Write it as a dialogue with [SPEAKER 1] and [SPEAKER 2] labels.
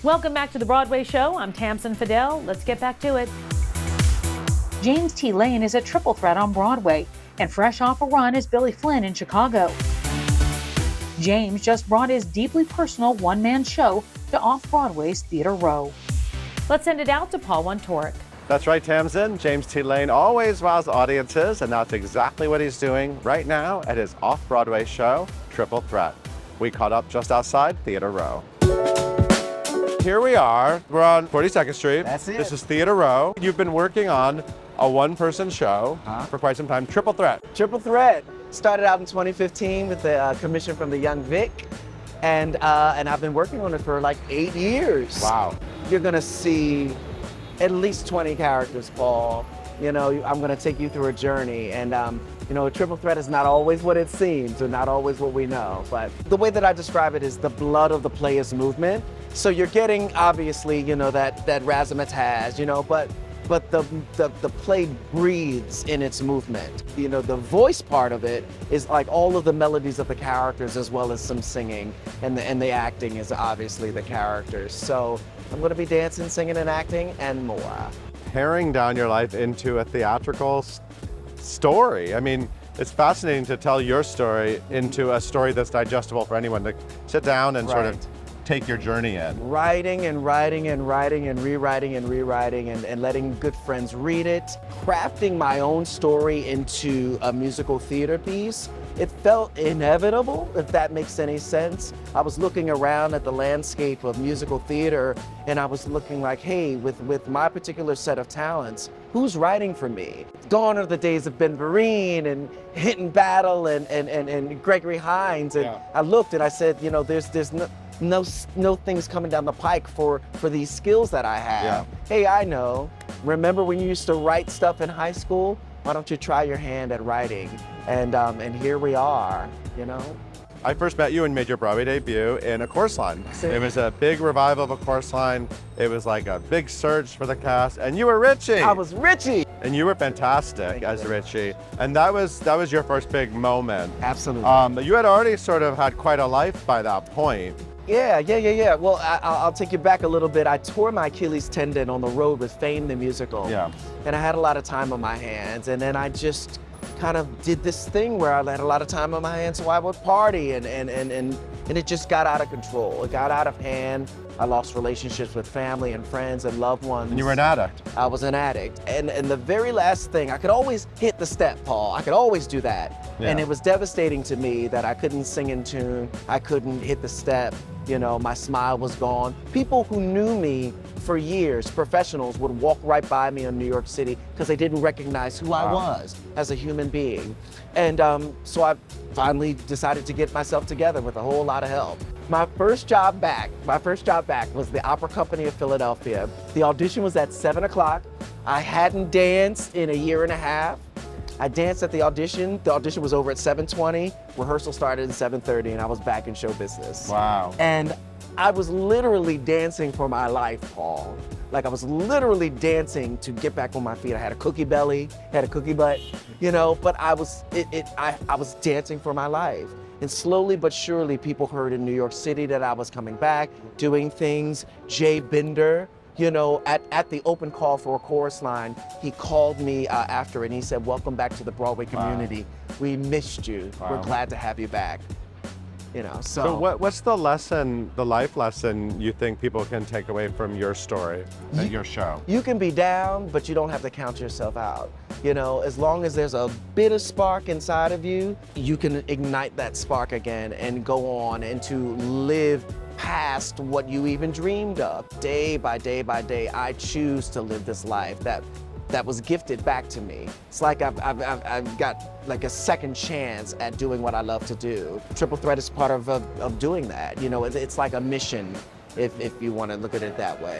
[SPEAKER 1] Welcome back to the Broadway show. I'm TAMSEN FADAL. Let's get back to it. James T. Lane is a triple threat on Broadway, and fresh off a run is Billy Flynn in Chicago. James just brought his deeply personal one-man show to off-Broadway's Theater Row. Let's send it out to Paul Wontorek.
[SPEAKER 2] That's right, Tamsen. James T. Lane always wows audiences, and that's exactly what he's doing right now at his off-Broadway show, Triple Threat. We caught up just outside Theater Row. Here we are. We're on 42nd Street.
[SPEAKER 3] That's it.
[SPEAKER 2] This is Theater Row. You've been working on a one-person show for quite some time, Triple Threat.
[SPEAKER 3] Triple Threat. Started out in 2015 with the commission from the Young Vic, and I've been working on it for like 8 years.
[SPEAKER 2] Wow.
[SPEAKER 3] You're gonna see at least 20 characters, Paul. You know, I'm gonna take you through a journey, and you know, a triple threat is not always what it seems, or not always what we know. But the way that I describe it is the blood of the player's movement. So you're getting, obviously, you know, that razzmatazz, you know, but the play breathes in its movement. You know, the voice part of it is like all of the melodies of the characters, as well as some singing, and the acting is obviously the characters. So I'm gonna be dancing, singing, and acting, and more.
[SPEAKER 2] Paring down your life into a theatrical story. I mean, it's fascinating to tell your story into a story that's digestible for anyone to sit down and sort of take your journey in.
[SPEAKER 3] Writing and writing and writing and rewriting and rewriting and letting good friends read it. Crafting my own story into a musical theater piece. It felt inevitable, if that makes any sense. I was looking around at the landscape of musical theater, and I was looking like, hey, with my particular set of talents, who's writing for me? Gone are the days of Ben Vereen and Hinton Battle and Gregory Hines. And I looked and I said, you know, there's no things coming down the pike for these skills that I have. Hey, I know. Remember when you used to write stuff in high school? Why don't you try your hand at writing? And here we are, you know?
[SPEAKER 2] I first met you and made your Broadway debut in A Chorus Line. It was a big revival of A Chorus Line. It was like a big search for the cast, and you were Richie.
[SPEAKER 3] I was Richie.
[SPEAKER 2] And you were fantastic as Richie. And that was your first big moment.
[SPEAKER 3] Absolutely.
[SPEAKER 2] But you had already sort of had quite a life by that point.
[SPEAKER 3] Yeah. Well, I'll take you back a little bit. I tore my Achilles tendon on the road with Fame the Musical. And I had a lot of time on my hands. And then I just kind of did this thing where I had a lot of time on my hands, so I would party, and it just got out of control. It got out of hand. I lost relationships with family and friends and loved ones.
[SPEAKER 2] And you were an addict.
[SPEAKER 3] I was an addict. And the very last thing, I could always hit the step, Paul. I could always do that. And it was devastating to me that I couldn't sing in tune. I couldn't hit the step. You know, my smile was gone. People who knew me for years, professionals, would walk right by me in New York City because they didn't recognize who I was as a human being. And so I finally decided to get myself together with a whole lot of help. My first job back was the Opera Company of Philadelphia. The audition was at 7 o'clock. I hadn't danced in a year and a half. I danced at the audition. The audition was over at 7:20. Rehearsal started at 7:30, and I was back in show business.
[SPEAKER 2] Wow.
[SPEAKER 3] And I was literally dancing for my life, Paul. Like, I was literally dancing to get back on my feet. I had a cookie belly, had a cookie butt, you know, but I was dancing for my life. And slowly but surely, people heard in New York City that I was coming back, doing things. Jay Binder, you know, at the open call for A Chorus Line, he called me after, and he said, welcome back to the Broadway community. We missed you. We're glad to have you back. You know, so
[SPEAKER 2] what's the lesson, the life lesson you think people can take away from your story and your show?
[SPEAKER 3] You can be down, but you don't have to count yourself out. You know, as long as there's a bit of spark inside of you, you can ignite that spark again and go on and to live past what you even dreamed of. Day by day by day, I choose to live this life that was gifted back to me. It's like I've got like a second chance at doing what I love to do. Triple Threat is part of doing that. You know, it's like a mission if you want to look at it that way.